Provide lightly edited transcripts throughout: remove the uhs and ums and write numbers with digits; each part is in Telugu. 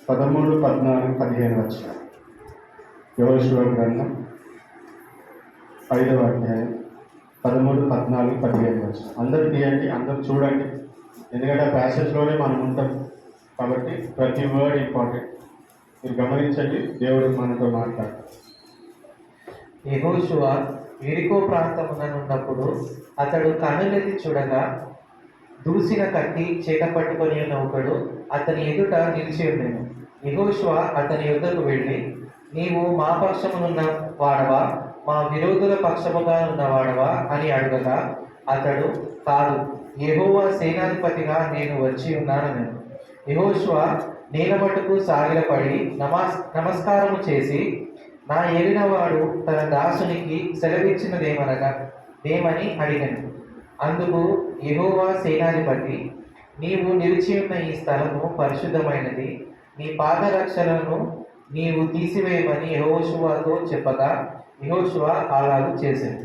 13, 14, 15 వచనాలు. యెహోషువ గ్రంథం 5వ అధ్యాయం 13, 14, 15 వచనాలు. అందరూ తీయండి, అందరూ చూడండి. ఎందుకంటే ఆ ప్యాసేజ్లోనే మనం ఉంటాం కాబట్టి ప్రతి వర్డ్ ఇంపార్టెంట్. మీరు గమనించండి, దేవుడు మనతో మాట్లాడతారు. యెహోషువ యెరికో ప్రాంతముననున్నప్పుడు అతడు కన్నులెత్తి చూడగా దూసిన కత్తి చేత పట్టుకొని ఉన్న ఒకడు అతని ఎదుట నిలిచి ఉండెను. యెహోషువ అతని యొద్దకు వెళ్ళి, నీవు మా పక్షమునున్న వాడవా, మా విరోధుల పక్షముగా ఉన్నవాడవా అని అడగగా అతడు, కాదు, యెహోవా సేనాధిపతిగా నేను వచ్చి ఉన్నానని. యెహోషువ నేల మట్టుకు సాగిలపడి నమస్కారము చేసి, నా ఏలినవాడు తన దాసునికి సెలవిచ్చినదేమని అడిగాను. అందుకు యెహోవా సేనాధిపతి, నీవు నిలిచి ఉన్న ఈ స్థలము పరిశుద్ధమైనది, నీ పాదరక్షలను నీవు తీసివేయమని యెహోషువతో చెప్పగా యెహోషువ అలాగూ చేశాడు.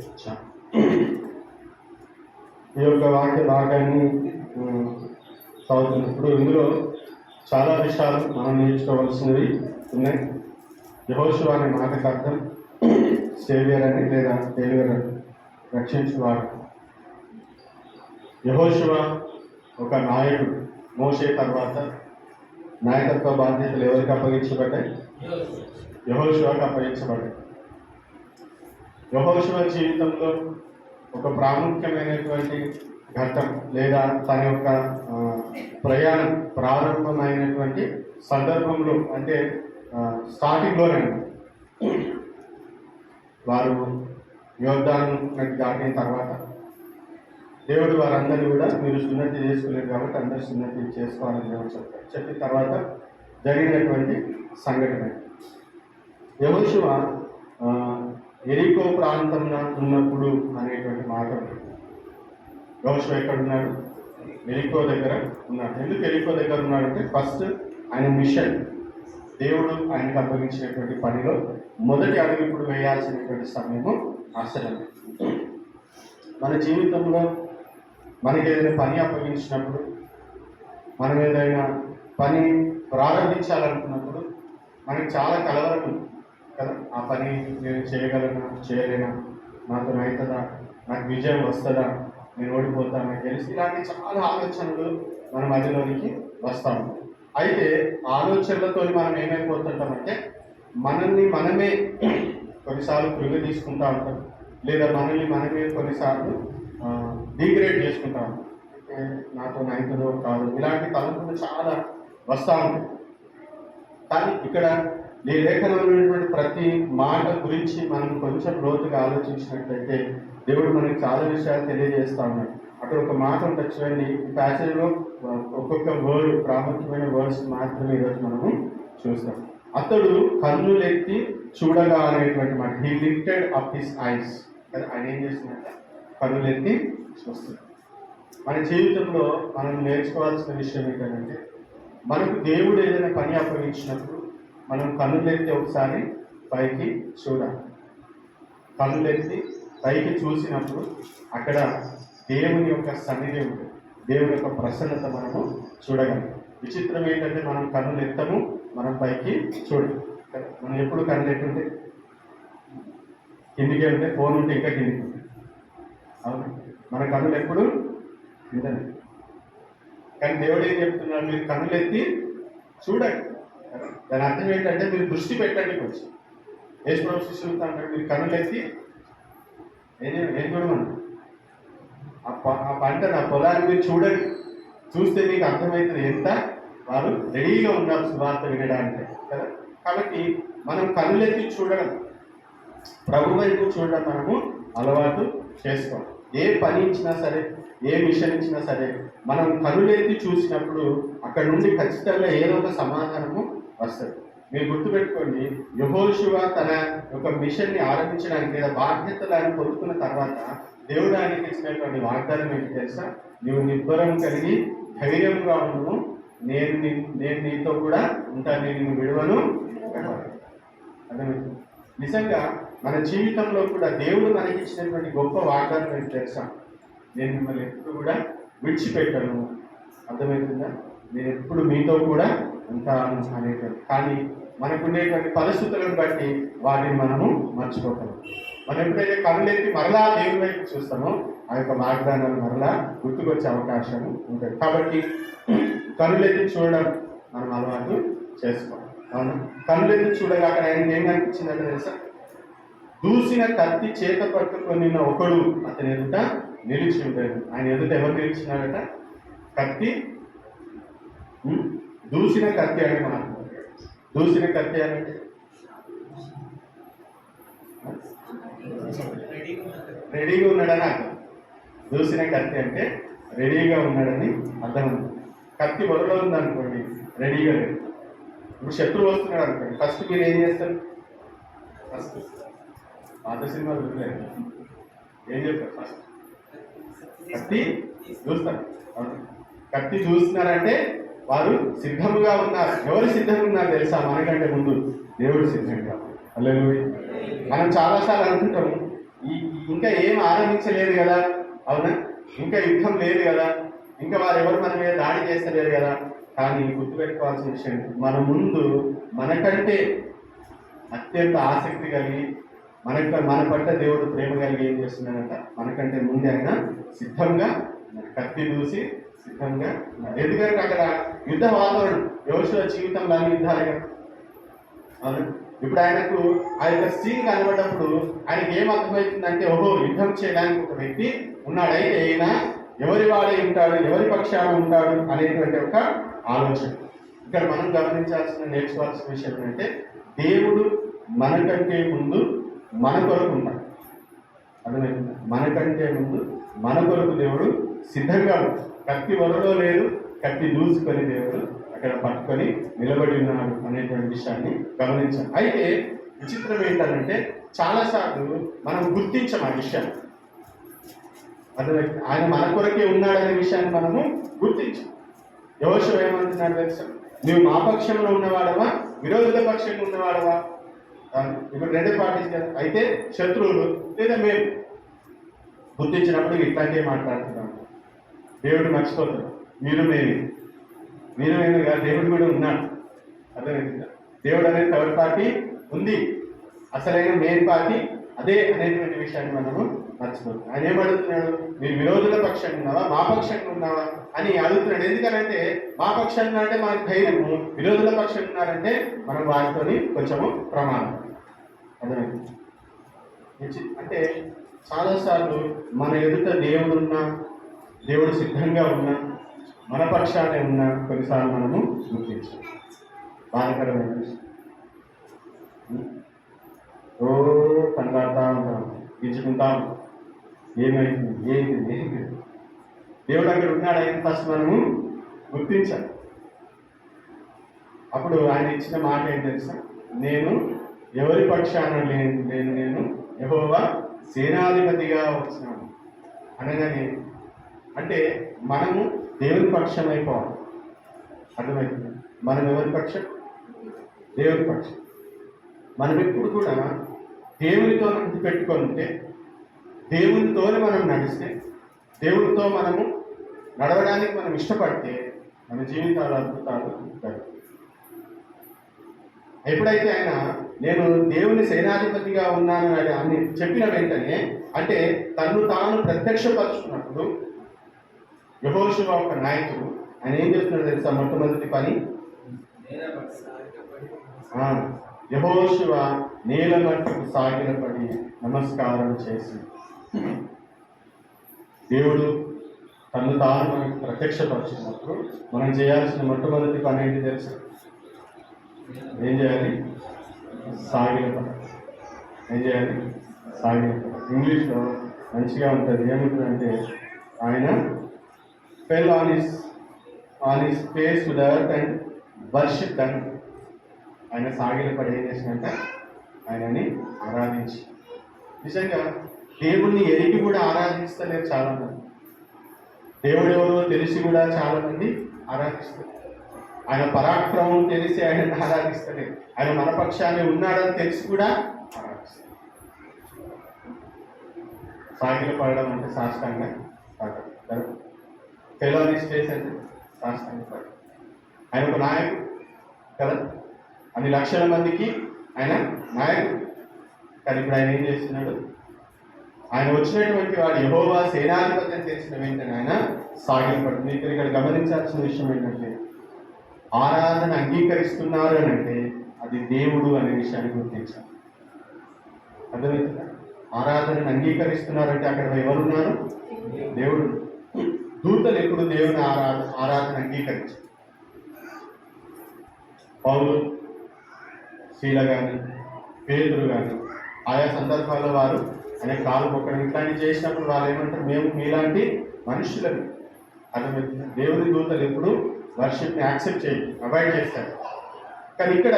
ఈ యొక్క వాక్య భాగాన్ని చదువుతున్నప్పుడు ఇందులో చాలా విషయాలు మనం నేర్చుకోవాల్సినవి ఉన్నాయి. యెహోషువ అనే మాటకు అర్థం సేవియర్ అని, లేదా సేవియర్ రక్షించువాడు. యెహోషువ ఒక నాయకుడు. మోషే తర్వాత నాయకత్వ బాధ్యతలు ఎవరికి అప్పగించబడ్డాయి? యెహోషువకు అప్పగించబడ్డాయి. యెహోషువ జీవితంలో ఒక ప్రాముఖ్యమైనటువంటి ఘట్టం, లేదా తన యొక్క ప్రయాణం ప్రారంభమైనటువంటి సందర్భంలో, అంటే స్టార్టింగ్లోనే వారు యోర్దాను నది దాటిన తర్వాత దేవుడు వారందరినీ కూడా మీరు సున్నతి చేసుకోలేదు కాబట్టి అందరూ సున్నతి చేసుకోవాలని దేవుడు చెప్తారు. చెప్పిన తర్వాత జరిగినటువంటి సంఘటన. యెహోషువ యెరికో ప్రాంతంలో ఉన్నప్పుడు అనేటువంటి మాట. యెహోషువ ఎక్కడున్నాడు? యెరికో దగ్గర ఉన్నాడు. ఎందుకు యెరికో దగ్గర ఉన్నాడంటే, ఫస్ట్ ఆయన మిషన్, దేవుడు ఆయనకు అప్పగించినటువంటి పనిలో మొదటి అడుగు ఇప్పుడు వేయాల్సినటువంటి సమయము అసలు. మన జీవితంలో మనకి ఏదైనా పని అప్పగించినప్పుడు, మనం ఏదైనా పని ప్రారంభించాలనుకున్నప్పుడు మనకి చాలా కలవరం ఉంది కదా. ఆ పని నేను చేయగలనా, చేయలేనా, నాతో అవుతుందా, నాకు విజయం వస్తుందా, నేను ఓడిపోతానా, తెలిసి ఇలాంటి చాలా ఆలోచనలు మన మధ్యలోనికి వస్తాము. అయితే ఆలోచనలతో మనం ఏమైపోతుంటామంటే, మనల్ని మనమే కొన్నిసార్లు కృంగి తీసుకుంటూ ఉంటాం, లేదా మనల్ని మనమే కొన్నిసార్లు డిగ్రేడ్ చేసుకుంటా ఉంటాం. నాతో నైతుందో కాదు, ఇలాంటి తలంపులు చాలా వస్తూ ఉంటాయి. కానీ ఇక్కడ ఈ లేఖనంలో ఉన్నటువంటి ప్రతి మాట గురించి మనం కొంచెం లోతుగా ఆలోచించినట్లయితే దేవుడు మనకి చాలా విషయాలు తెలియజేస్తూ ఉన్నాడు. అక్కడ ఒక మాట ఉంటుంది చూడండి. ఈ ప్యాసేజ్లో ఒక్కొక్క వర్డ్, ప్రాముఖ్యమైన వర్డ్స్ మాత్రమే ఈరోజు మనము చూస్తాం. అతడు కన్నులెత్తి చూడగా అనేటువంటి మాట, he lifted up his eyes. ఆయన ఏం చేస్తున్నట్ట? కన్నులెత్తి చూస్తుంది. మన జీవితంలో మనం నేర్చుకోవాల్సిన విషయం ఏంటంటే, మనకు దేవుడు ఏదైనా పని అప్పగించినప్పుడు మనం కన్నులెత్తి ఒకసారి పైకి చూడాలి. కన్నులెత్తి పైకి చూసినప్పుడు అక్కడ దేవుని యొక్క సన్నిధి ఉంటుంది, దేవుని యొక్క ప్రసన్నత మనము చూడగలం. విచిత్రం ఏంటంటే, మనం కన్నులు ఎత్తము, మనం పైకి చూడము. మనం ఎప్పుడు కన్నులు ఎట్టుంటే కిందికి వెళ్తే, ఫోన్ ఉంటే ఇంకా కిందికి ఉంటుంది. అవును, మన కన్నులు ఎప్పుడు కిందనే. కానీ దేవుడు ఏం చెప్తున్నాడు? మీరు కన్నులు ఎత్తి చూడండి. దాని అర్థం ఏంటంటే, మీరు దృష్టి పెట్టండి. కొంచెం యేసు శిష్యులతో అంటాడు, మీరు కన్నులు ఎత్తి ఏం చూడమని, ఆ పంట, ఆ పొలాన్ని మీరు చూడండి. చూస్తే మీకు అర్థమవుతుంది ఎంత వారు రెడీగా ఉన్నారు సువార్త వినడానికి కదా. కాబట్టి మనం కన్నులెత్తి చూడడం, ప్రభు వైపు చూడడం మనము అలవాటు చేసుకోవాలి. ఏ పని ఇచ్చినా సరే, ఏ మిషన్ ఇచ్చినా సరే, మనం కన్నులెత్తి చూసినప్పుడు అక్కడ నుండి ఖచ్చితంగా ఏదో ఒక సమాధానము వస్తుంది. మీరు గుర్తుపెట్టుకోండి, యెహోషువ తన యొక్క మిషన్ని ఆరంభించడానికి, లేదా బాధ్యతలు ఆయన పొందుకున్న తర్వాత దేవుడు ఆయనకి ఇచ్చినటువంటి వాగ్దానం ఏంటి తెలుసా? నీవు నిబ్బరం కలిగి ధైర్యంగా ఉండును, నేను నీతో కూడా ఉంటాను, నేను నిన్ను విడువను. అర్థమైంది? నిజంగా మన జీవితంలో కూడా దేవుడు మనకి ఇచ్చినటువంటి గొప్ప వాగ్దానం ఏంటి తెలుసా? నేను మిమ్మల్ని ఎప్పుడు కూడా విడిచిపెట్టను. అర్థమవుతుందా? నేను ఎప్పుడు మీతో కూడా ఉంటాను అనేటువంటి. కానీ మనకుండేటువంటి పరిస్థితులను బట్టి వాటిని మనము మర్చిపోతాము. మనం ఎప్పుడైతే కనులెత్తి మరలా దేవుని వైపు చూస్తామో ఆ యొక్క వాగ్దానాలు మరలా గుర్తుకొచ్చే అవకాశం ఉంటుంది. కాబట్టి కనులెత్తి చూడడం మనం అలవాటు చేసుకోవాలి. అవును, కనులెత్తి చూడగా అక్కడ ఆయనకి ఏం కనిపించిందంటే తెలుసా, దూసిన కత్తి చేత పట్టుకొని ఒకడు అతని ఎదుట నిలిచి ఉంటాడు. ఆయన ఎదుట ఎవరు నిలిచినాడట? కత్తి, దూసిన కత్తి అని మనం దూసిన కత్తి అంటే రెడీగా ఉన్నాడని అర్థం. దూసిన కత్తి అంటే రెడీగా ఉన్నాడని అర్థం. కత్తి వరలో ఉందనుకోండి, రెడీగా లేదు. ఇప్పుడు శత్రువు వస్తున్నాడు అనుకోండి, ఫస్ట్ మీరు ఏం చేస్తారు? ఫస్ట్ పాత సినిమాలు చూడలేదు, ఏం చెప్తారు? ఫస్ట్ కత్తి చూస్తారు. కత్తి చూస్తున్నారంటే వారు సిద్ధముగా ఉన్నారు. ఎవరు సిద్ధంగా ఉన్నారు తెలుసా? మనకంటే ముందు దేవుడు సిద్ధంగా. హల్లెలూయా. మనం చాలాసార్లు అనుకుంటాము ఇంకా ఏం ఆరంభించలేదు కదా, అవునా, ఇంకా యుద్ధం లేదు కదా, ఇంకా వారు ఎవరు మన మీద దాడి చేస్తలేరు కదా. కానీ గుర్తుపెట్టుకోవాల్సిన విషయం, మన ముందు మనకంటే అత్యంత ఆసక్తి కలిగి మన పట్ల దేవుడు ప్రేమ కలిగి ఏం చేస్తున్నాడంట, మనకంటే ముందే ఆయన సిద్ధంగా కత్తి దూసి సిద్ధంగా. ఎందుకంటే అక్కడ యుద్ధ వాతావరణం, యోషువ జీవితంలో యుద్ధాలే కదా. అవును, ఇప్పుడు ఆయనకు ఆ యొక్క సీన్ కనబడ్డప్పుడు ఆయనకి ఏం అర్థమవుతుందంటే, ఓహో, యుద్ధం చేయడానికి ఒక వ్యక్తి ఉన్నాడు, అయితే ఈయన ఎవరి వాడే ఉంటాడు, ఎవరి పక్షాన ఉంటాడు అనేటువంటి ఒక ఆలోచన. ఇక్కడ మనం గమనించాల్సిన, నేర్చుకోవాల్సిన విషయం ఏంటంటే, దేవుడు మనకంటే ముందు మన కొరకు ఉంటాడు. అర్థమవుతుంది? మనకంటే ముందు మన కొరకు దేవుడు సిద్ధంగా ఉంటాడు. కత్తి వరలో లేదు, కత్తి దూసుకొని దేవుడు అక్కడ పట్టుకొని నిలబడి ఉన్నాడు అనేటువంటి విషయాన్ని గమనించాలి. అయితే విచిత్రం ఏంటంటే, చాలాసార్లు మనం గుర్తించాం ఆ విషయాన్ని. అర్థమైంది? ఆయన మన కొరకే ఉన్నాడనే విషయాన్ని మనము గుర్తించాం. యెహోషువ ఏమంటున్నాడు తెలుసా? నువ్వు మా పక్షంలో ఉన్నవాడవా, విరోధుల పక్షంలో ఉన్నవాడవా? ఇప్పుడు రెండే పార్టీస్ కదా. అయితే శత్రువులు లేదా మేము గుర్తించినప్పుడు ఇట్లాంటివి మాట్లాడుతున్నాము. దేవుడు మర్చిపోతాడు, మీరు నేను కాదు, దేవుడు కూడా ఉన్నాడు. అర్థమైందా? దేవుడు అనేది థర్డ్ పార్టీ ఉంది, అసలైన మెయిన్ పార్టీ అదే అనేటువంటి విషయాన్ని మనము మర్చిపోతాం. ఆయన ఏమడుగుతున్నాడు? మీరు విరోధుల పక్షంగా ఉన్నావా, మా పక్షంగా ఉన్నావా అని అడుగుతున్నాడు. ఎందుకనంటే మా పక్షంగా అంటే మనకు ధైర్యము, విరోధుల పక్షంగా ఉన్నారంటే మనం వారితో కొంచెము ప్రమాదం. అర్థమైంది? అంటే చాలాసార్లు మన ఎదుట దేవుడున్నా, దేవుడు సిద్ధంగా ఉన్నా, మన పక్షానే ఉన్నా కొన్నిసార్లు మనము గుర్తించాం. బాధకరమైన విషయం. కనబడతా ఉంటాం, గించుకుంటాం, ఏమైంది ఏంటి. దేవుడు అక్కడ ఉన్నాడని ఫస్ట్ మనము గుర్తించాలి. అప్పుడు ఆయన ఇచ్చిన మాట ఏంటి తెలుసా? నేను ఎవరి పక్షాన నేను యెహోవా సేనాధిపతిగా వచ్చినాను అనగానే, అంటే మనము దేవుని పక్షం అయిపోవాలి. అర్థమవుతుంది? మనం ఎవరి పక్షం? దేవుని పక్షం. మనం ఎప్పుడు కూడా దేవునితో పెట్టుకొని ఉంటే, దేవునితోనే మనం నడిస్తే, దేవునితో మనము నడవడానికి మనం ఇష్టపడితే మన జీవితాలు అద్భుతాలు ఉంటాయి. ఎప్పుడైతే ఆయన నేను దేవుని సేనాధిపతిగా ఉన్నాను అని చెప్పిన వెంటనే, అంటే తను తాను ప్రత్యక్షపరుచుకున్నప్పుడు యెహోషువ ఒక నాయకుడు, ఆయన ఏం చేస్తున్నాడు తెలుసా? మొట్టమొదటి పని, యెహోషువ నేల మట్టుకు సాగిలపడి నమస్కారం చేసి, దేవుడు తను తాను మనకు ప్రత్యక్షపరిచినప్పుడు మనం చేయాల్సిన మొట్టమొదటి పని ఏంటి తెలుసా? ఏం చేయాలి? సాగిలపడ. ఏం చేయాలి? సాగిలపడ. ఇంగ్లీష్లో మంచిగా ఉంటుంది. ఏముంటుందంటే, ఆయన fell on his face to the earth and worship అని. ఆయన సాగిలపడి ఏం చేసినంట? ఆయనని ఆరాధించి. నిజంగా దేవుణ్ణి ఎరిగి కూడా ఆరాధిస్తలేరు చాలా మంది. దేవుడు ఎవరో తెలిసి కూడా చాలా మంది ఆరాధిస్తారు. ఆయన పరాక్రమం తెలిసి ఆయన ఆరాధిస్తలేరు. ఆయన మన పక్షాన్ని ఉన్నాడని తెలిసి కూడా ఆరాధిస్తారు. సాగిల పడడం అంటే సాష్టాంగా పడడం. ఫెలోని స్టేస్ అంటే సాష్టాంగా పడడం. ఆయన ఒక నాయకుడు, కదా. అన్ని లక్షల మందికి ఆయన నాయకుడు. కానీ ఇప్పుడు ఆయన ఏం చేస్తున్నాడు? ఆయన వచ్చినటువంటి వాడు యెహోవా సేనాధిపత్యం చేసిన వెంటనే ఆయన సాగిలపడు. మీరు ఇక్కడ గమనించాల్సిన విషయం ఏంటంటే, ఆరాధన అంగీకరిస్తున్నారు అని అంటే అది దేవుడు అనే విషయాన్ని గుర్తించాలి. అర్థమవుతుందా? ఆరాధనను అంగీకరిస్తున్నారంటే అక్కడ ఎవరున్నారు? దేవుడు. దూతలు ఎప్పుడు దేవుని ఆరాధన అంగీకరించారు. పౌలు, శీల కానీ, పేతురు కానీ ఆయా సందర్భాల్లో వారు అనే కాలు మొక్కడం ఇట్లాంటివి చేసినప్పుడు వాళ్ళు ఏమంటారు? మేము మీలాంటి మనుషులని. అర్థమవుతుంది. దేవుని దూతలు ఎప్పుడు వర్షిప్ని యాక్సెప్ట్ అవాయిడ్ చేస్తారు. కానీ ఇక్కడ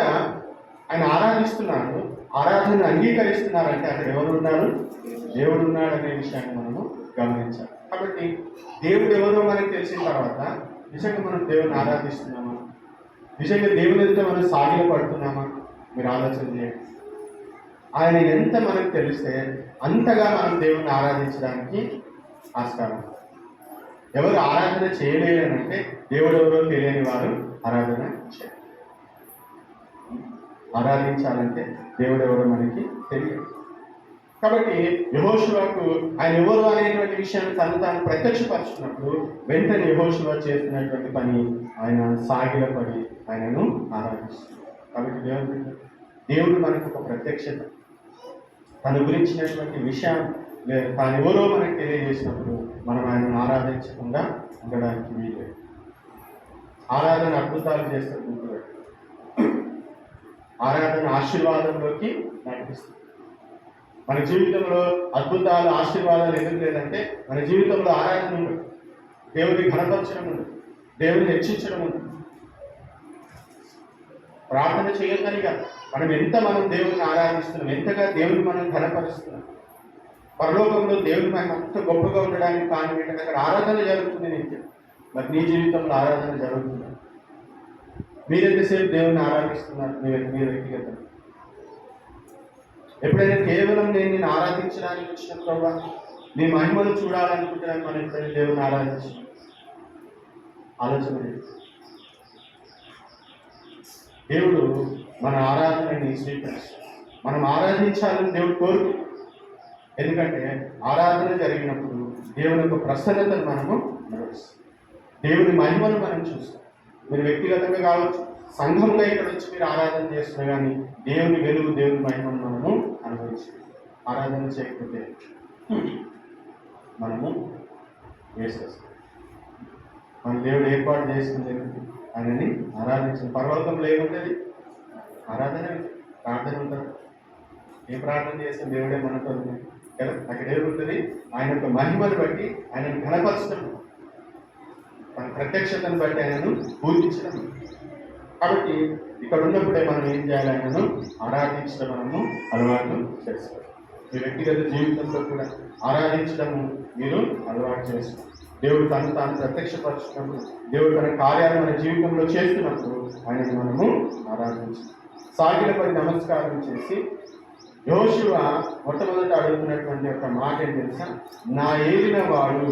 ఆయన ఆరాధిస్తున్నారు, ఆరాధనను అంగీకరిస్తున్నారంటే అక్కడ ఎవరు ఉన్నారు? దేవుడు ఉన్నాడు అనే విషయాన్ని మనము గమనించాలి. కాబట్టి దేవుడు ఎవరో మనకి తెలిసిన తర్వాత నిజంగా మనం దేవుని ఆరాధిస్తున్నామా? నిజంగా దేవుని ఎదుట మనం సాగిల పడుతున్నామా? మీరు ఆలోచన చేయండి. ఆయన ఎంత మనకు తెలిస్తే అంతగా మనం దేవుణ్ణి ఆరాధించడానికి ఆస్కారం. ఎవరు ఆరాధన చేయలేరనంటే దేవుడు ఎవరో తెలియని వారు ఆరాధన చేయాలి. ఆరాధించాలంటే దేవుడు ఎవరో మనకి తెలియదు. కాబట్టి యెహోషువకు ఆయన ఎవరు అనేటువంటి విషయాన్ని తాను ప్రత్యక్షపరుచుకున్నప్పుడు వెంటనే యెహోషువ చేస్తున్నటువంటి పని ఆయన సాగిలపడి ఆయనను ఆరాధిస్తుంది. కాబట్టి దేవుడు మనకు ఒక ప్రత్యక్షత, తన గురించినటువంటి విషయం తాను ఎవరో మనకు తెలియజేసినప్పుడు మనం ఆయనను ఆరాధించకుండా ఉండడానికి వీలేదు. ఆరాధన అద్భుతాలు చేస్తున్నప్పుడు ఆరాధన ఆశీర్వాదంలోకి నడిపిస్తుంది. మన జీవితంలో అద్భుతాలు, ఆశీర్వాదాలు ఎందుకు లేదంటే మన జీవితంలో ఆరాధన ఉండదు, దేవుడిని ఘనపరచడం ఉండదు, దేవుడిని హెచ్చించడం ఉండదు. ప్రార్థన చేయగలిగ మనం దేవుడిని ఆరాధిస్తున్నాం, ఎంతగా దేవుడిని మనం ఘనపరుస్తున్నాం. పరలోకంలో దేవుడి మనం అంత గొప్పగా ఉండడానికి కారణం ఏంటంటే అక్కడ ఆరాధన జరుగుతుంది. నీకు మరి నీ జీవితంలో ఆరాధన జరుగుతుంది. మీరెంతసేపు దేవుడిని ఆరాధిస్తున్నారు? మీ వ్యక్తిగతం ఎప్పుడైనా కేవలం నేను ఆరాధించడానికి వచ్చిన ప్రభావ నీ మహిమను చూడాలనుకుంటున్నాను మనం ఎప్పుడైనా దేవుడిని ఆరాధించి ఆలోచన దేవుడు మన ఆరాధనని స్వీకరిస్తాడు. మనం ఆరాధించాలని దేవుడు కోరుకు. ఎందుకంటే ఆరాధన జరిగినప్పుడు దేవుని యొక్క ప్రసన్నతను మనము నడుస్తాం, దేవుని మహిమను మనం చూస్తాం. మీరు వ్యక్తిగతంగా కావచ్చు, సంఘంగా ఇక్కడ వచ్చి మీరు ఆరాధన చేస్తున్నా కానీ దేవుని వెలుగు, దేవుని మహిమను మనము అనుభవించాం. ఆరాధన చేయకపోతే మనము వేసేస్తాం. మన దేవుడు ఏర్పాటు చేసుకుంది ఆయనని ఆరాధించిన పర్వతంలో ఏముంటుంది? ఆరాధన, ప్రార్థన ఉంటుంది. ఏ ప్రార్థన చేస్తే దేవుడే మనతో ఉంది కదా. అక్కడ ఏముంటుంది? ఆయన యొక్క మహిమను బట్టి ఆయనను ఘనపరచడం, తన ప్రత్యక్షతను బట్టి ఆయనను పూజించడం. కాబట్టి ఇక్కడ ఉన్నప్పుడే మనం ఏం చేయాలి? ఆయనను ఆరాధించడం మనము అలవాటు చేసుకోవాలి. మీ వ్యక్తిగత జీవితంలో కూడా ఆరాధించడము మీరు అలవాటు చేసుకోవాలి. దేవుడు తాను ప్రత్యక్షపరచుకున్నప్పుడు, దేవుడు తన కార్యాలు మన జీవితంలో చేస్తున్నప్పుడు ఆయనను మనము ఆరాధించాలి. సాగిలపై నమస్కారం చేసి యెహోషువ మొట్టమొదట అడుగుతున్నటువంటి ఒక మాట ఏం తెలుసా? నా ఏలిన వాడు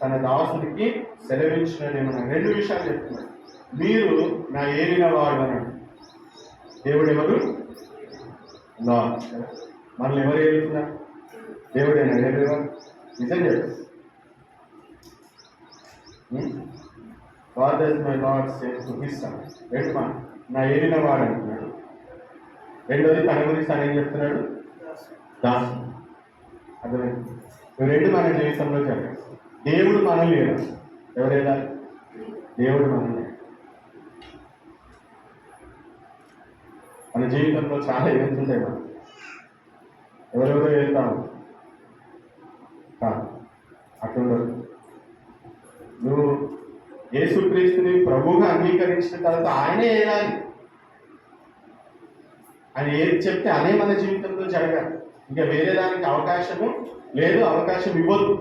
తన దాసుడికి సెలవించినదేమన్నా. రెండు విషయాలు చెప్తున్నాడు. మీరు నా ఏలిన వాడు అన్నాడు. దేవుడు ఎవరు? మనల్ని ఎవరు ఏలుతున్నారు? దేవుడేనా ఏలేవాడు? నిజం చెప్పు. God is my Lord says to his son. రెండు మాట, నా ఏలిన వాడు అంటున్నాడు. రెండోది తన గురించి తను ఏం చెప్తున్నాడు? దాసు. అర్థమైంది? రెండు మన జీవితంలో జరగాలి. దేవుడు మనల్ని ఏడాలి. ఎవరేదా? దేవుడు మనల్ని. మన జీవితంలో చాలా ఈవెంట్స్ ఉంటాయి. మనం ఎవరెవరో వెళ్తాము కాదు, అట్లుండదు. నువ్వు యేసుక్రీస్తుని ప్రభువుగా అంగీకరించిన తర్వాత ఆయనే ఏడాలి. ఆయన ఏది చెప్తే అనే మన జీవితంలో జరగాలి. ఇంకా వేరే దానికి అవకాశము లేదు, అవకాశం ఇవ్వద్దు.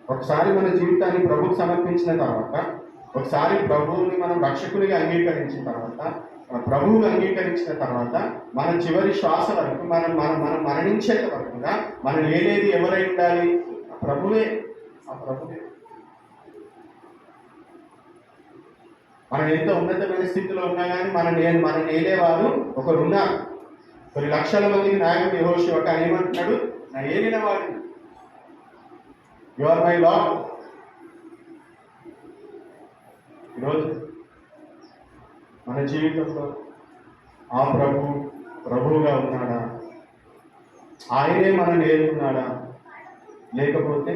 ఒకసారి మన జీవితాన్ని ప్రభువుకు సమర్పించిన తర్వాత, ఒకసారి ప్రభువుని మనం రక్షకునిగా అంగీకరించిన తర్వాత, ప్రభువుని అంగీకరించిన తర్వాత మన చివరి శ్వాస వరకు మనం మరణించేంత వరకు మనం ఏదేది ఎవరై ఉండాలి? ప్రభువే. ఆ ప్రభువే. మనం ఎంత ఉన్నతమైన స్థితిలో ఉన్నా కానీ మనం ఏలేవారు ఒకరు ఉన్నారు. కొన్ని లక్షల మందికి నాయకుడు యెహోషువ, కానీ ఏమంటున్నాడు? నా ఏలిన వాడిని, యు ఆర్ మై లార్డ్. ఈరోజు మన జీవితంలో ఆ ప్రభువుగా ఉన్నాడా? ఆయనే మనల్ని ఏలుతున్నాడా? లేకపోతే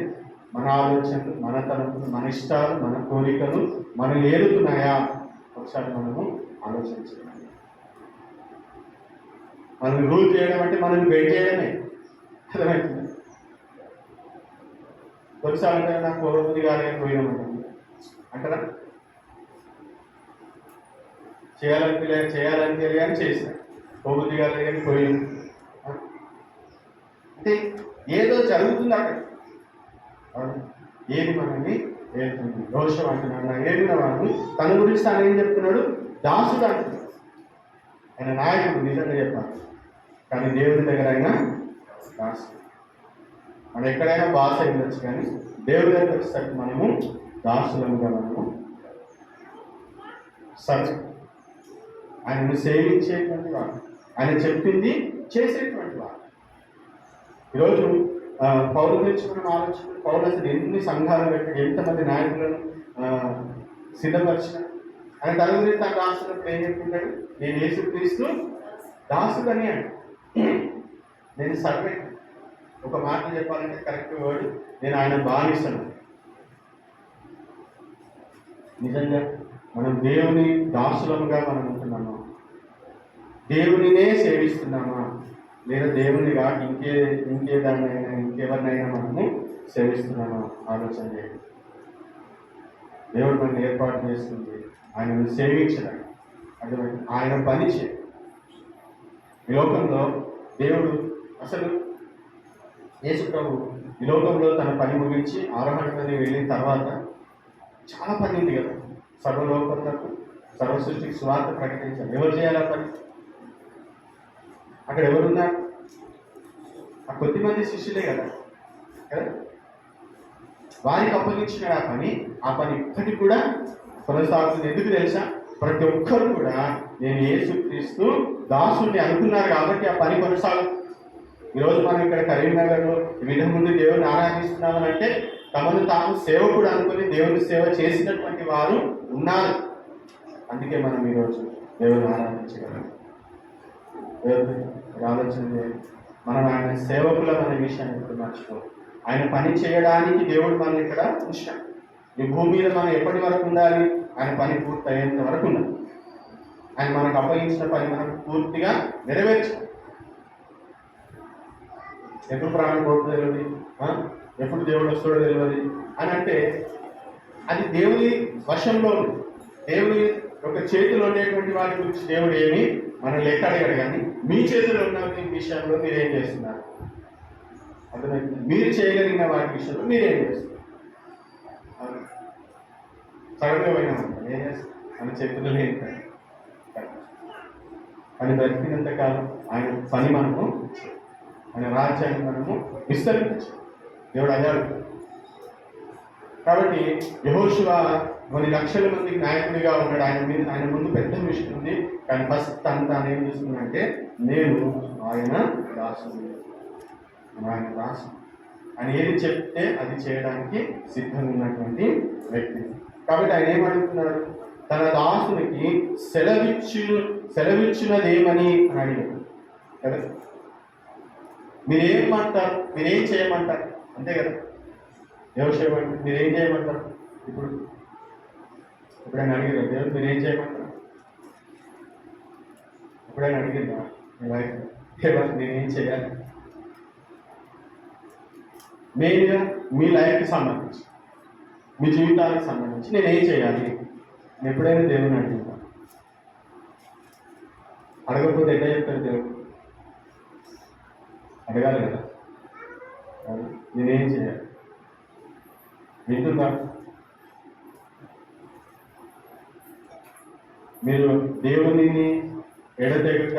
మన ఆలోచనలు, మన తలంపులు, మన ఇష్టాలు, మన కోరికలు మనల్ని ఏలుతున్నాయా? ఒకసారి మనము ఆలోచించాలి. మనల్ని రూల్ చేయడం అంటే మనల్ని బెయిట్ చేయడమే. అర్థమవుతుంది. కొన్నిసార్లు అంటే నాకు కోరుబుద్ధి కాలేదని పోయినామంటుంది అంటారా? చేయాలని తెలియని చేశాను, కోబుద్ధి కాలేదు కానీ పోయింది. అంటే ఏదో జరుగుతుంది అక్కడ. ఏది మనల్ని ఏలుతుంది? దోషం అంటున్నాడు. నా ఏలిన వాడు తన గురించి తాను ఏం చెప్తున్నాడు? దాసుడు అంటున్నాడు. ఆయన నాయకుడు నిజంగా చెప్పాలి, కానీ దేవుడి దగ్గర అయినా దాసుడు. మనం ఎక్కడైనా బాస ఉండొచ్చు, కానీ దేవుడి దగ్గర వచ్చేసరికి మనము దాసులముగా మనము సరే ఆయనను సేవించేటువంటి వాడు, ఆయన చెప్పింది చేసేటువంటి వాడు. ఈరోజు పౌలు గురించి మనం ఆలోచన, పౌలు అసలు ఎన్ని సంఘాలు పెట్టి ఎంతమంది నాయకులను సిద్ధపరిచిన, ఆయన తన గురించి తను రాస్తున్నప్పుడు ఏం చెప్తుంటాడు? నేను యేసుక్రీస్తు దాసుడని అంట. నేను సర్వెంట్. ఒక మాట చెప్పాలంటే కరెక్ట్ వర్డ్, నేను ఆయన బానిసను. నిజంగా మనం దేవుని దాసులముగా మనం ఉంటున్నామా? దేవునినే సేవిస్తున్నామా? లేదా దేవుని కాక ఇంకేదాన్నైనా ఇంకెవరినైనా మనము సేవిస్తున్నామా? ఆలోచన చేయండి. దేవుడు మనల్ని ఏర్పాటు చేస్తుంది ఆయనను సేవించడానికి. అర్థమైంది? ఆయన పని చేయ. ఈ లోకంలో దేవుడు అసలు యేసు ప్రభు ఈ లోకంలో తన పని ముగించి ఆరోహణని వెళ్ళిన తర్వాత చాలా పని ఉంది కదా. సర్వలోకంలో సర్వ సృష్టికి స్వార్థ ప్రకటించాలి. ఎవరు చేయాలి ఆ పని? అక్కడ ఎవరున్నారు? ఆ కొద్దిమంది శిష్యులే కదా. వారికి అప్పగించిన ఆ పని ఇప్పటికి కూడా కొనసాగుతుంది. ఎందుకు తెలుసా? ప్రతి ఒక్కరు కూడా నేను యేసుక్రీస్తు దాసుని అనుకున్నారు కాబట్టి ఆ పని కొనసాగుతుంది. ఈరోజు మనం ఇక్కడ కరీంనగర్లో ఈ విధంగా ముందు దేవుని ఆరాధిస్తున్నామని అంటే తమను తాము సేవకుడు అనుకుని దేవుని సేవ చేసినటువంటి వారు ఉన్నారు. అందుకే మనం ఈరోజు దేవుని ఆరాధించగలం. ఆలోచన చేయాలి. మనం ఆయన సేవకుల మన విషయాన్ని ఇప్పుడు మర్చిపో. ఆయన పని చేయడానికి దేవుడు మనం ఇక్కడ ఉంచాం. ఈ భూమి మీద మనం ఎప్పటి వరకు ఉండాలి? ఆయన పని పూర్తి అయ్యేంత వరకు ఉండాలి. ఆయన మనకు అప్పగించిన పని మనం పూర్తిగా నెరవేర్చాలి. ఎప్పుడు ప్రాణం పోతుందో తెలియదు, ఎప్పుడు దేవుడు వస్తాడో తెలియదు అని అంటే అది దేవుని వశంలో ఉంది. దేవుని ఒక చేతిలో ఉండేటువంటి వాటి గురించి దేవుడు ఏమి మనం లెక్క అడిగాడు. కానీ మీ చేతిలో ఉన్న విషయంలో మీరేం చేస్తున్నారు? అర్థమైంది? మీరు చేయగలిగిన వాటి విషయంలో మీరేం చేస్తున్నారు? సడన్గా పోయినా ఉంటాం, ఏం చేస్తాం? మన చేతుల్లో లేదు. అని బ్రతికినంత కాలం ఆయన పని మనము, ఆయన రాజ్యాన్ని మనము విస్తరించు. దేవుడు అన్నాడు. కాబట్టి యెహోషువ కొన్ని లక్షల మందికి నాయకుడిగా ఉన్నాడు. ఆయన ముందు పెద్ద మిషన్ ఉంది. కానీ ఫస్ట్ తాను ఏం చేస్తున్నాడంటే నేను ఆయన దాసుడు, ఆయన దాసు అని ఏది చెప్తే అది చేయడానికి సిద్ధంగా ఉన్నటువంటి వ్యక్తి. కాబట్టి ఆయన ఏమడుగుతున్నాడు? తన దాసునికి సెలవిచ్చినదేమని అని అడిగాడు కదా. మీరేమంటారు? మీరేం చేయమంటారు? అంతే కదా. వ్యవసాయం అంటే మీరేం చేయమంటారు? ఎప్పుడైనా అడిగారు దేవుడు మీరేం చేయమంటారు? ఎప్పుడైనా అడిగిందా మీ వైఫ్ దేవా నేనేం చేయాలి? మెయిన్గా మీ లైఫ్కి సంబంధించి, మీ జీవితానికి సంబంధించి నేనేం చేయాలి? నేను ఎప్పుడైనా దేవుని అడిగిందా? అడగకపోతే ఎట్లా చెప్తారు దేవుడు? అడగాలి కదా. నేనేం చేయాలి? వింటుందా? మీరు దేవునిని ఎడతెగక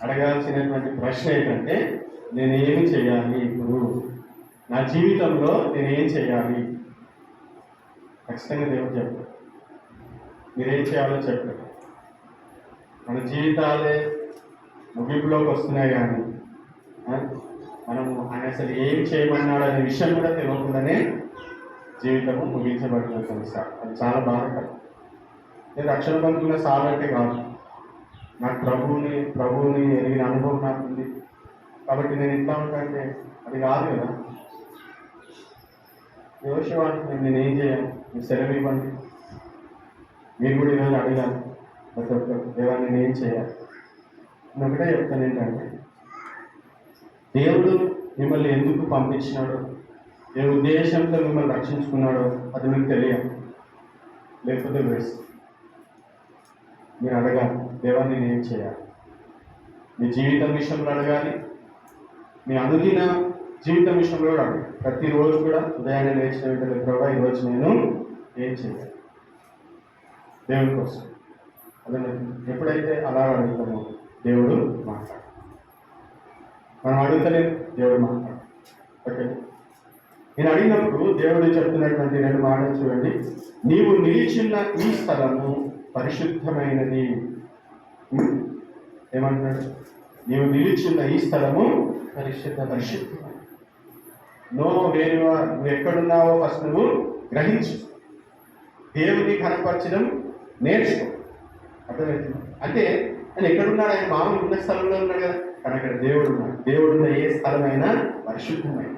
అడగాల్సినటువంటి ప్రశ్న ఏంటంటే నేనేమి చేయాలి? ఇప్పుడు నా జీవితంలో నేనేం చేయాలి? ఖచ్చితంగా దేవుడు చెప్తాడు. మీరేం చేయాలో చెప్పారు. మన జీవితాలే ముగింపులోకి వస్తున్నాయి కానీ ఆ, మనము ఆయన అసలు ఏం చేయమన్నాడు అనే విషయం కూడా తెలియకుండానే జీవితము ముగించబడుతుంది కొన్నిసార్లు. అది చాలా బాధాకరం. నేను రక్షణ బంధువుల సాలంటే కాదు, నాకు ప్రభువుని ఎరిగిన అనుభవం నాకు ఉంది కాబట్టి నేను ఇంత ఉంటానంటే అది కాదు కదా. యోషివానికి నేనేం చేయను, మీరు సెలవు ఇవ్వండి. మీరు కూడా ఈరోజు అడిగాను ప్రతి ఒక్కరు, దేవా నేనేం చేయాలి. నేను ఒకటే చెప్తాను ఏంటంటే, దేవుడు మిమ్మల్ని ఎందుకు పంపించినాడో, ఏ ఉద్దేశంతో మిమ్మల్ని రక్షించుకున్నాడో అది మీకు తెలియాలి. లేకపోతే వేస్ట్. మీరు అడగాలి, దేవా నేనేం చేయాలి. మీ జీవితం విషయంలో అడగాలి, మీ అనుదిన జీవితం విషయంలో కూడా అడగాలి. ప్రతిరోజు కూడా ఉదయాన్నే లేచిన వెంటనే ప్రభా ఈరోజు నేను ఏం చేయాలి దేవుడి కోసం. అదే ఎప్పుడైతే అలా అడుగుతామో దేవుడు మాట్లాడు. మనం అడుగుతలేదు, దేవుడు మాట్లాడు. ఓకే, నేను అడిగినప్పుడు దేవుడు చెప్తున్నటువంటి 2 మాటలు చూడండి. నీవు నిలిచిన ఈ స్థలము పరిశుద్ధమైనది. ఏమంటున్నాడు? నీవు నిలిచిన ఈ స్థలము పరిశుద్ధమైనది. నువ్వు ఎక్కడున్నావో ఫస్ట్ నువ్వు గ్రహించు. దేవుని కనపరచడం నేర్చుకో. అర్థమవుతుంది. అంటే ఆయన ఎక్కడున్నాడు? ఆయన మామూలు ఉన్న స్థలంలో ఉన్నాడు కదా, కానీ అక్కడ దేవుడు ఉన్నాడు. దేవుడున్న ఏ స్థలమైనా పరిశుద్ధమైన.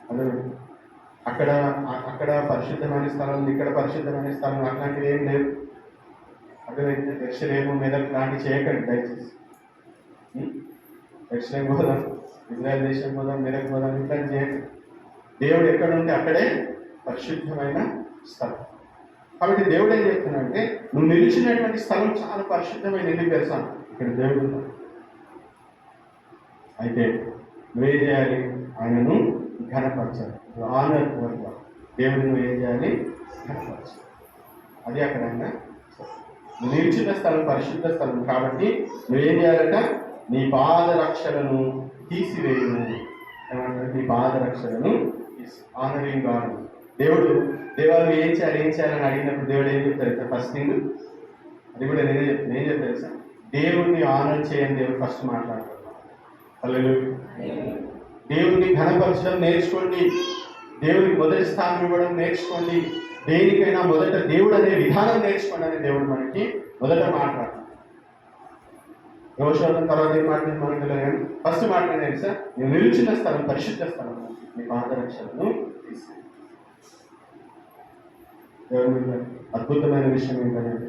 అర్థమవుతుంది. అక్కడ పరిశుద్ధమైన స్థలం, ఇక్కడ పరిశుద్ధమైన స్థలం అట్లాంటివి ఏం లేవు. అర్థమైతే యెరూషలేము మెదక్ లాంటి చేయకండి దయచేసి. యెరూషలేము పోదాం, ఇజ్రాయెల్ దేశం పోదాం, మెదక్ పోదాం, ఇట్లాంటి చేయకండి. దేవుడు ఎక్కడ ఉంటే అక్కడే పరిశుద్ధమైన స్థలం. కాబట్టి దేవుడు ఏం చెప్తున్నాడంటే, నువ్వు నిలిచినటువంటి స్థలం చాలా పరిశుద్ధమైన. ఎందుకు తెలుసా? ఇక్కడ దేవుడు ఉన్నాడు. అయితే నువ్వేం చేయాలి? ఆయనను ఘనపరచాలి. ఆనర్ వర్గ దేవుడిని నువ్వు ఏం చేయాలి? ఘనపరచాలి. అది అక్కడ నువ్వు నిలిచిన స్థలం పరిశుద్ధ స్థలం. కాబట్టి నువ్వేం చేయాలంట? నీ పాదరక్షలను తీసివేయను. ఏమంటారు? నీ పాదరక్షలను ఆనరింగ్ గాడ్. దేవాలు ఏం చేయాలని అడిగినప్పుడు దేవుడు ఏం చెప్తారు? ఫస్ట్ థింగ్ అది కూడా నేనే చెప్తాను. ఏం చెప్తారు సార్? దేవుడిని ఆనర్ చేయని దేవుడు ఫస్ట్ మాట్లాడతాడు. దేవుడిని ఘనపరచడం నేర్చుకోండి. దేవుడికి మొదటి స్థానం ఇవ్వడం నేర్చుకోండి. దేనికైనా మొదట దేవుడు అనే విధానం నేర్చుకోండి అని దేవుడు మనకి మొదట మాట్లాడతాడు. యోషోధం తర్వాత ఏం మాట్లాడింది మనకు తెలియదు, కానీ ఫస్ట్ మాట్లాడేది సార్, నేను నిలిచిన స్థలం పరిశుద్ధ స్థలం, మీ పాదరక్షలను తీసి. దేవుడి అద్భుతమైన విషయం ఏంటంటే,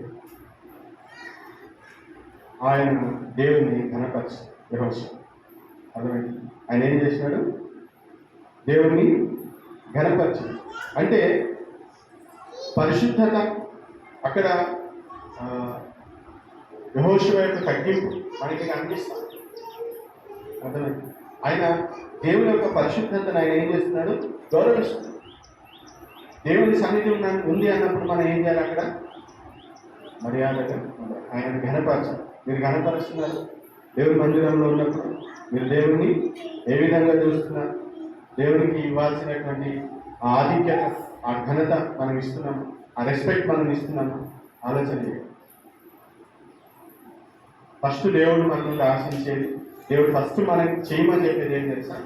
ఆయన దేవుని ఘనపరిచి యెహోషువ. అర్థమైంది. ఆయన ఏం చేసినాడు? దేవుని ఘనపరిచి. అంటే పరిశుద్ధత అక్కడ యెహోషువ యొక్క తగ్గింపు మనకి కనిపిస్తుంది. అర్థమైంది. ఆయన దేవుని యొక్క పరిశుద్ధతను ఆయన ఏం చేస్తున్నాడు? గౌరవిస్తున్నాడు. దేవుని సన్నిధి ఉంది అన్నప్పుడు మనం ఏం చేయాలి? అక్కడ మర్యాదగా ఆయనను ఘనపరచాలి. మీరు ఘనపరుస్తున్నారు. దేవుని మందిరంలో ఉన్నప్పుడు మీరు దేవుని ఏ విధంగా చూస్తున్నారు? దేవునికి ఇవ్వాల్సినటువంటి ఆ ఆధిక్యత, ఆ ఘనత మనం ఇస్తున్నాము, ఆ రెస్పెక్ట్ మనం ఇస్తున్నాము. ఆలోచన చేయాలి. ఫస్ట్ దేవుడు మన నుండి ఆశించేది, దేవుడు ఫస్ట్ మనకి చేయమని చెప్పేది ఏం తెలుసా?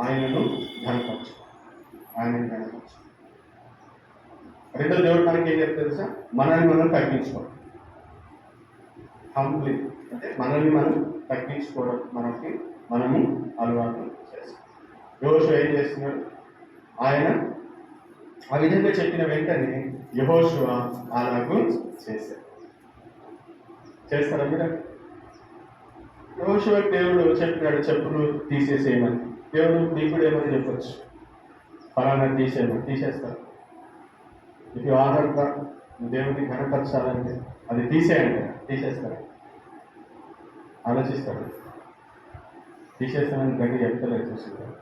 ఆయనను ఘనపరచు. ఆయనను ఘనపరచు. రెండో దేవుడు మనకి ఏం చెప్తే తెలుసా? మనల్ని మనం తగ్గించుకోవడం. హంబ్లీ అంటే మనల్ని మనం తగ్గించుకోవడం మనము అలవాటు చేస్తాం. యెహోషువ ఏం చేస్తున్నాడు? ఆయన ఆ విధంగా చెప్పిన వెంటనే యెహోషువ అలాగూ చేస్తారా మీరు? యెహోషువకి దేవుడు చెప్పినాడు, చెప్పులు తీసేసేయమని. దేవుడు నీకు కూడా ఏమని చెప్పొచ్చు? ఫలానా తీసేయమని. తీసేస్తారు. ఇఫ్ యు ఆనర్ గాడ్, దేవుడిని ఘనపరచాలంటే అది తీసేయండి. తీసేస్తారు. ఆలోచిస్తాడు. తీసేస్తానని గట్టి చెప్తలేదు. చూసుకుంటారు.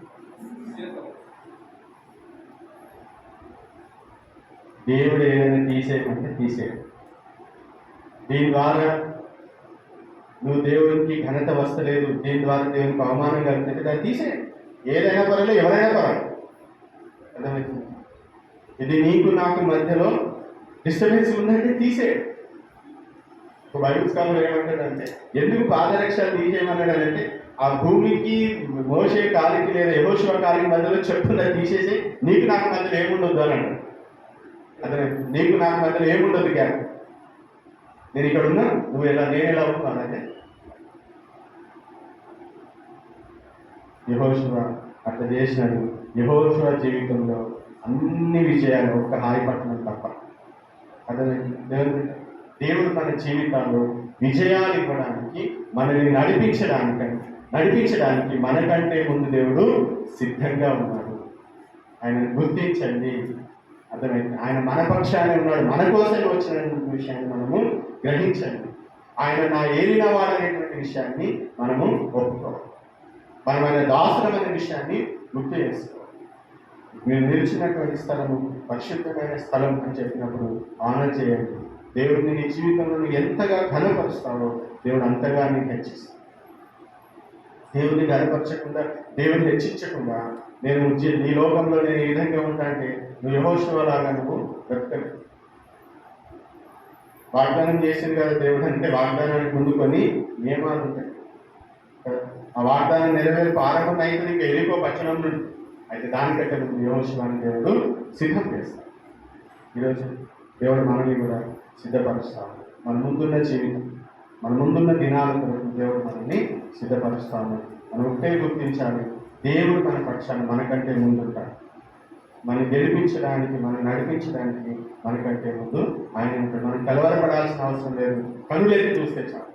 దేవుడు ఏదైనా తీసేయమంటే తీసేయడు. దీని ద్వారా నువ్వు దేవునికి ఘనత వస్తలేదు, దీని ద్వారా దేవునికి అవమానం కలుగుతుంది, దాన్ని తీసేయండి. ఏదైనా పర్వాలేదు, ఎవరైనా పర్వాలేదు. అర్థమవుతుంది. ఇది నీకు నాకు మధ్యలో డిస్టర్బెన్స్ ఉందంటే తీసేయండి. ఒక బైబిల్ స్కాలర్ ఏమంటాడంటే ఎందుకు పాదరక్షలు తీసేయమన్నాడంటే ఆ భూమికి మోసే కాలికి లేదా యెహోషువ కాలికి మధ్యలో చెప్పున తీసేసి నీకు నాకు మధ్యలో ఏముండొద్దు అని అన్నాడు. అదే నీకు నాకు మధ్యలో ఏముండదు గ్యాప్. నేను ఇక్కడ ఉన్నా, నువ్వు ఎలా నేను ఎలా ఉన్నానంటే యెహోషువ అట్లా చేసినాడు. యెహోషువ జీవితంలో అన్ని విజయాలు ఒక్క హాయి పట్టణం తప్ప. అదే దేవుడు మన జీవితాల్లో విజయాలు ఇవ్వడానికి మనల్ని నడిపించడానికి మనకంటే ముందు దేవుడు సిద్ధంగా ఉన్నాడు. ఆయనను గుర్తించండి. అర్థమైంది. ఆయన మన పక్షానే ఉన్నాడు, మన కోసం వచ్చిన విషయాన్ని మనము గ్రహించండి. ఆయన నా ఏలిన వాడనేటువంటి విషయాన్ని మనము ఒప్పుకోవాలి. మనం ఆయన దాసులమైన విషయాన్ని గుర్తు చేసుకోవాలి. మీరు నిలిచినటువంటి స్థలము పరిశుద్ధమైన స్థలం అని చెప్పినప్పుడు ఆనర్ చేయండి. దేవుడిని నీ జీవితంలో నువ్వు ఎంతగా ఘనపరుస్తావో దేవుడు అంతగా నీకు హెచ్చిస్తాడు. దేవుడిని ఘనపరచకుండా, దేవుడిని హెచ్చించకుండా నేను నీ లోకంలో నేను ఏ విధంగా ఉంటా అంటే నువ్వు యెహోషువలాగా నువ్వు బ్రతకలేదు. వాగ్దానం చేసింది కదా దేవుడు అంటే వాగ్దానానికి ముందు కొన్ని నియమాలు ఉంటాయి. ఆ వాగ్దానం నెరవేర్పు ఆరంభం అయితే నీకు ఎదుకో పచ్చనం నుండి అయితే దానికంటే ముందు యెహోషువని దేవుడు సిద్ధం చేస్తాడు. ఈరోజు దేవుడు మనల్ని కూడా సిద్ధపరుస్తాము. మన ముందున్న జీవితం, మన ముందున్న దినాల కొరకు దేవుడు మనల్ని సిద్ధపరుస్తాము. మనం ఒకే గుర్తించాలి, దేవుడు మన పక్షాన్ని మనకంటే ముందుంటాడు. మనం గెలిపించడానికి, మనం నడిపించడానికి మనకంటే ముందు ఆయన ఉంటాడు. మనం కలవరపడాల్సిన అవసరం లేదు. కనులెత్తి చూస్తే చాలు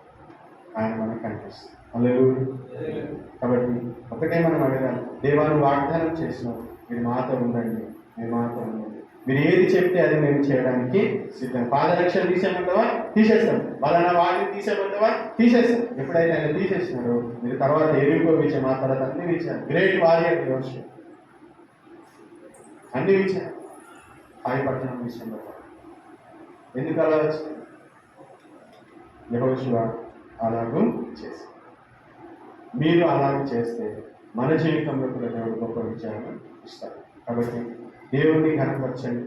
ఆయన మనకు కనిపిస్తుంది. హల్లెలూయా. కాబట్టి ఒకటే మనం అడగాలి, దేవాను వాగ్దానం చేసినావు, మీరు మాతో ఉండండి, మీరు మాతో ఉండండి. మీరు ఏది చెప్తే అది మేము చేయడానికి సిద్ధం. పాదరక్షలు తీసేయమంటావా? తీసేస్తాం. వాళ్ళ వాటిని తీసేయమంటావా? తీసేస్తాం. ఎప్పుడైతే ఆయన తీసేసినారో మీరు తర్వాత ఎరుకో విషయం, ఆ తర్వాత అన్ని విషయాలు గ్రేట్ వారియర్ యోషు అన్ని విషయాలు హాయిపట్టణం విషయంలో ఎందుకు అలా వచ్చింది? యెహోషువ అలాగూ చేసి మీరు అలాగూ చేస్తే మన జీవితంలో కూడా దేవుడు గొప్ప విజయాన్ని ఇస్తారు. కాబట్టి దేవుడిని ఘనపరచండి,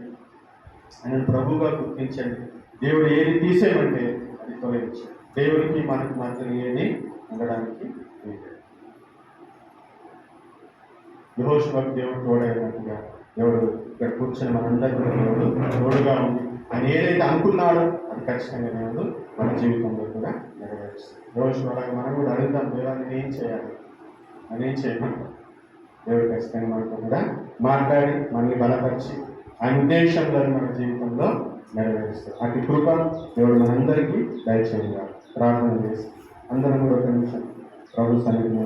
ఆయన ప్రభువుగా గుర్తించండి. దేవుడు ఏది తీసేయమంటే అది తొలగించండి. దేవుడికి మనకు మాత్రం ఏది ఉండడానికి లేదు. యెహోషువకు దేవుడు తోడైనట్టుగా దేవుడు ఇక్కడ కూర్చొని మనందరికీ దేవుడు తోడుగా ఉంది. ఆయన ఏదైతే అనుకున్నాడో అది ఖచ్చితంగా దేవుడు మన జీవితంలో కూడా నెరవేరుస్తాడు. యెహోషువలాగా మనం కూడా అడుగుతాం, దేవాన్ని ఏం చేయాలి, నేనేం చేయమంటాం. దేవుడు ఖచ్చితంగా మనతో కూడా మాట్లాడి మనల్ని బలపరిచి ఆయన ఉద్దేశంలో మన జీవితంలో నెరవేరుస్తాడు. అటు కృప దేవుడు మనందరికీ దయచేయాలి. ప్రార్థన చేసి అందరం కూడా ఒక నిమిషం ప్రభు సన్నిధిలో